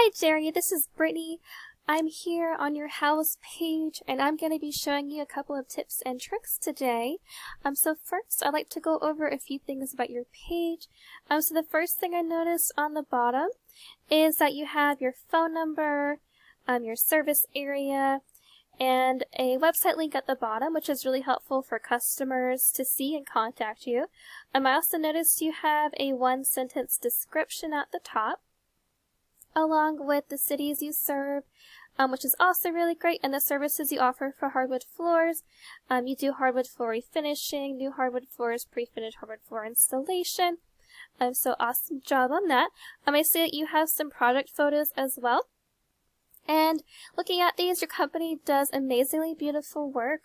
Hi Jerry, this is Brittany. I'm here on your house page and I'm going to be showing you a couple of tips and tricks today. So first I'd like to go over a few things about your page. So the first thing I noticed on the bottom is that you have your phone number, your service area, and a website link at the bottom, which is really helpful for customers to see and contact you. I also noticed you have a one-sentence description at the top, along with the cities you serve, which is also really great, and the services you offer for hardwood floors. You do hardwood floor refinishing, new hardwood floors, pre-finished hardwood floor installation. So awesome job on that. I see that you have some project photos as well. And looking at these, your company does amazingly beautiful work.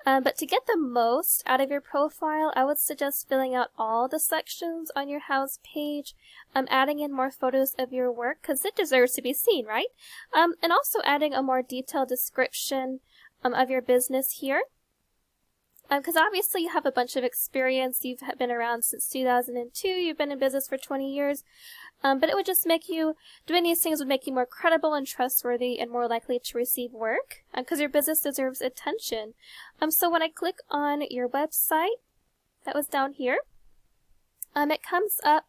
But to get the most out of your profile, I would suggest filling out all the sections on your house page, adding in more photos of your work because it deserves to be seen, right? And also adding a more detailed description of your business here. Because obviously you have a bunch of experience. You've been around since 2002. You've been in business for 20 years. But it would just make you, doing these things would make you more credible and trustworthy and more likely to receive work because your business deserves attention. So when I click on your website, that was down here, it comes up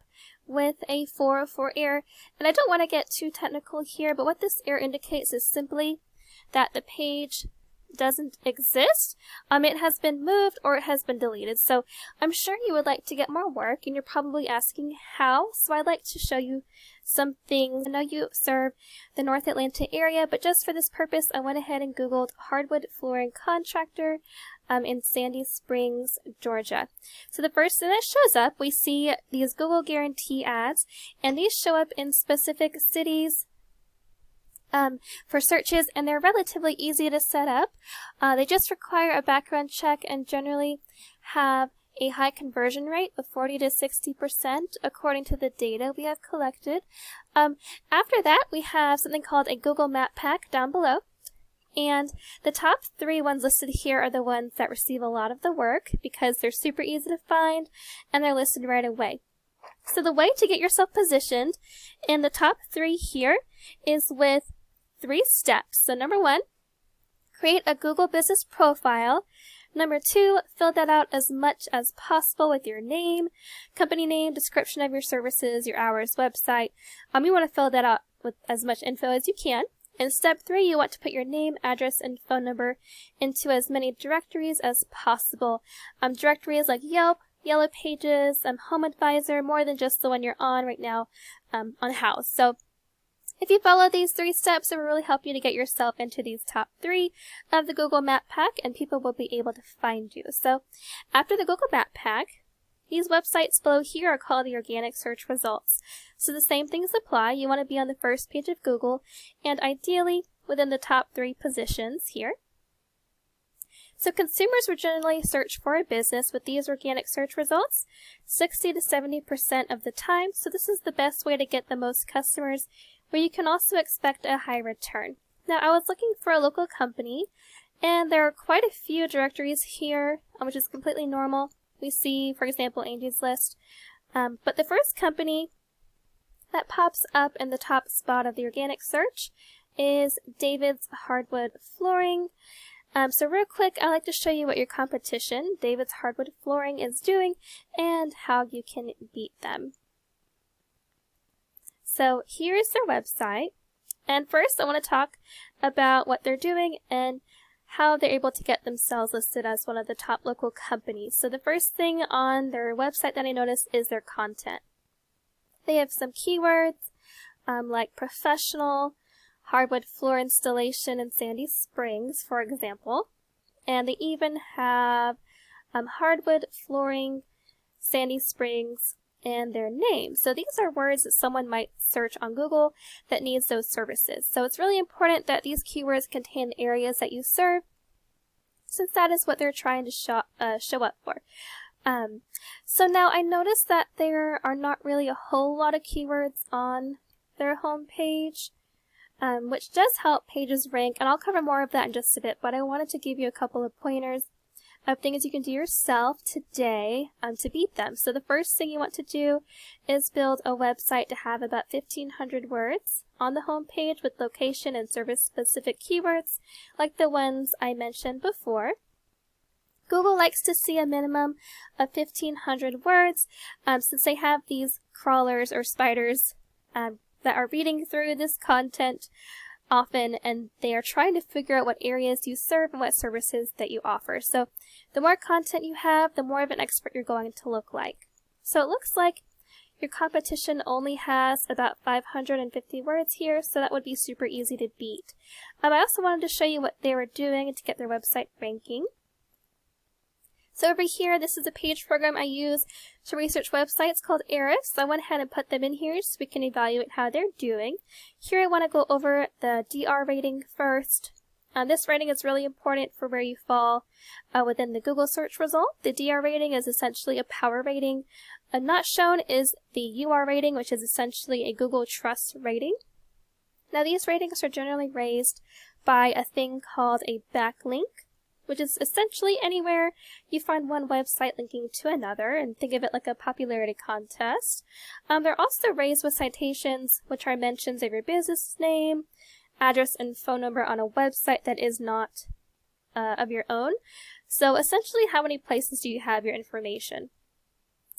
with a 404 error. And I don't want to get too technical here, but what this error indicates is simply that the page doesn't exist. It has been moved or it has been deleted. So I'm sure you would like to get more work and you're probably asking how. So I'd like to show you some things. I know you serve the North Atlanta area, but just for this purpose I went ahead and Googled hardwood flooring contractor in Sandy Springs, Georgia. So the first thing that shows up, we see these Google guarantee ads, and these show up in specific cities for searches, and they're relatively easy to set up. They just require a background check and generally have a high conversion rate of 40 to 60% according to the data we have collected. After that, we have something called a Google Map Pack down below. And the top 3 ones listed here are the ones that receive a lot of the work because they're super easy to find and they're listed right away. So the way to get yourself positioned in the top 3 here is with 3 steps. So number 1, create a Google business profile. Number 2, fill that out as much as possible with your name, company name, description of your services, your hours, website. You want to fill that out with as much info as you can. In step 3, you want to put your name, address, and phone number into as many directories as possible. Directories like Yelp, Yellow Pages, Home Advisor, more than just the one you're on right now on House. So if you follow these 3 steps, it will really help you to get yourself into these top 3 of the Google Map Pack, and people will be able to find you. So after the Google Map Pack, these websites below here are called the organic search results. So the same things apply. You want to be on the first page of Google and ideally within the top 3 positions here. So consumers would generally search for a business with these organic search results 60 to 70% of the time. So this is the best way to get the most customers, where you can also expect a high return. Now I was looking for a local company and there are quite a few directories here, which is completely normal. We see, for example, Angie's List. But the first company that pops up in the top spot of the organic search is David's Hardwood Flooring. So real quick, I'd like to show you what your competition, David's Hardwood Flooring, is doing and how you can beat them. So here's their website. And first I want to talk about what they're doing and how they're able to get themselves listed as one of the top local companies. So the first thing on their website that I noticed is their content. They have some keywords like professional, hardwood floor installation in Sandy Springs, for example. And they even have hardwood flooring, Sandy Springs, and their name. So these are words that someone might search on Google that needs those services. So it's really important that these keywords contain the areas that you serve, since that is what they're trying to show up for. So now I noticed that there are not really a whole lot of keywords on their home page, which does help pages rank, and I'll cover more of that in just a bit, but I wanted to give you a couple of pointers of things you can do yourself today to beat them. So the first thing you want to do is build a website to have about 1,500 words on the home page with location and service-specific keywords like the ones I mentioned before. Google likes to see a minimum of 1,500 words since they have these crawlers or spiders that are reading through this content often, and they are trying to figure out what areas you serve and what services that you offer. So the more content you have, the more of an expert you're going to look like. So it looks like your competition only has about 550 words here, so that would be super easy to beat. I also wanted to show you what they were doing to get their website ranking. So over here, this is a page program I use to research websites called Ahrefs. So I went ahead and put them in here so we can evaluate how they're doing. Here I want to go over the DR rating first. This rating is really important for where you fall within the Google search result. The DR rating is essentially a power rating. Not shown is the UR rating, which is essentially a Google Trust rating. Now these ratings are generally raised by a thing called a backlink, which is essentially anywhere you find one website linking to another, and think of it like a popularity contest. They're also raised with citations, which are mentions of your business name, address, and phone number on a website that is not of your own. So essentially, how many places do you have your information?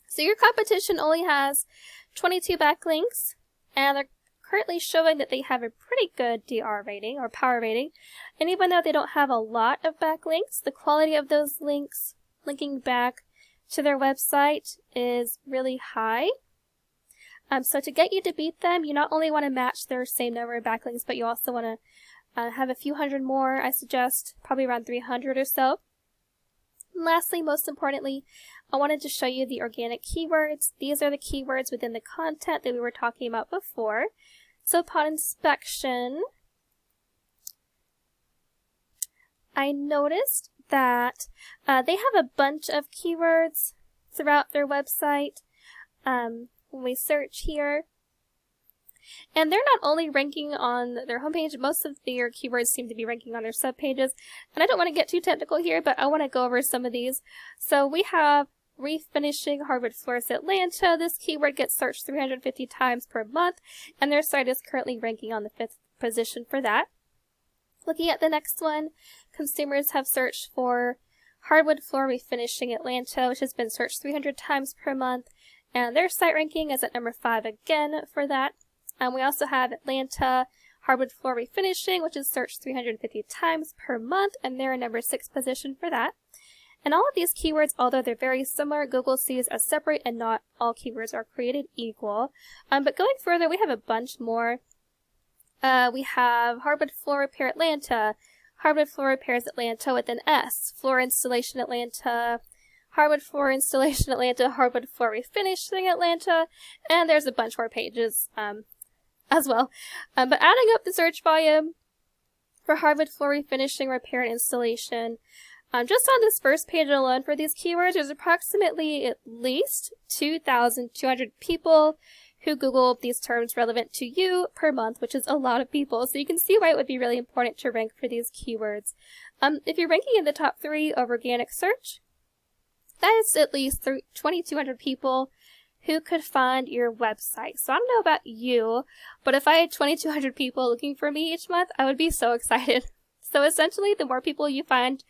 So your competition only has 22 backlinks, and they're currently showing that they have a pretty good DR rating or power rating. And even though they don't have a lot of backlinks, the quality of those links linking back to their website is really high. So to get you to beat them, you not only want to match their same number of backlinks, but you also want to have a few hundred more. I suggest probably around 300 or so. And lastly, most importantly, I wanted to show you the organic keywords. These are the keywords within the content that we were talking about before. So upon inspection, I noticed that they have a bunch of keywords throughout their website when we search here. And they're not only ranking on their homepage, most of their keywords seem to be ranking on their subpages. And I don't want to get too technical here, but I want to go over some of these. So we have refinishing hardwood floors Atlanta. This keyword gets searched 350 times per month, and their site is currently ranking on the 5th position for that. Looking at the next one, consumers have searched for hardwood floor refinishing Atlanta, which has been searched 300 times per month, and their site ranking is at number 5 again for that. We also have Atlanta hardwood floor refinishing, which is searched 350 times per month, and they're in number 6 position for that. And all of these keywords, although they're very similar, Google sees as separate, and not all keywords are created equal. But going further, we have a bunch more. We have hardwood floor repair Atlanta, hardwood floor repairs Atlanta with an S, floor installation Atlanta, hardwood floor installation Atlanta, hardwood floor refinishing Atlanta, and there's a bunch more pages as well. But adding up the search volume for hardwood floor refinishing, repair, and installation, just on this first page alone for these keywords, there's approximately at least 2,200 people who Google these terms relevant to you per month, which is a lot of people. So you can see why it would be really important to rank for these keywords. If you're ranking in the top 3 of organic search, that is at least 2,200 people who could find your website. So I don't know about you, but if I had 2,200 people looking for me each month, I would be so excited. So essentially, the more people you find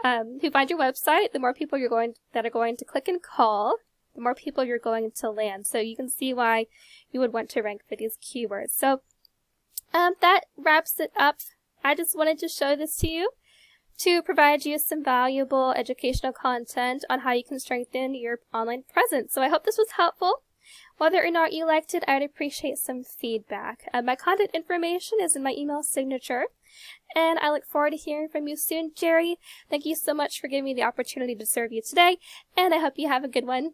who find your website, the more people that are going to click and call, the more people you're going to land. So you can see why you would want to rank for these keywords. So that wraps it up. I just wanted to show this to you to provide you some valuable educational content on how you can strengthen your online presence. So I hope this was helpful. Whether or not you liked it, I'd appreciate some feedback. My contact information is in my email signature, and I look forward to hearing from you soon. Jerry, thank you so much for giving me the opportunity to serve you today, and I hope you have a good one.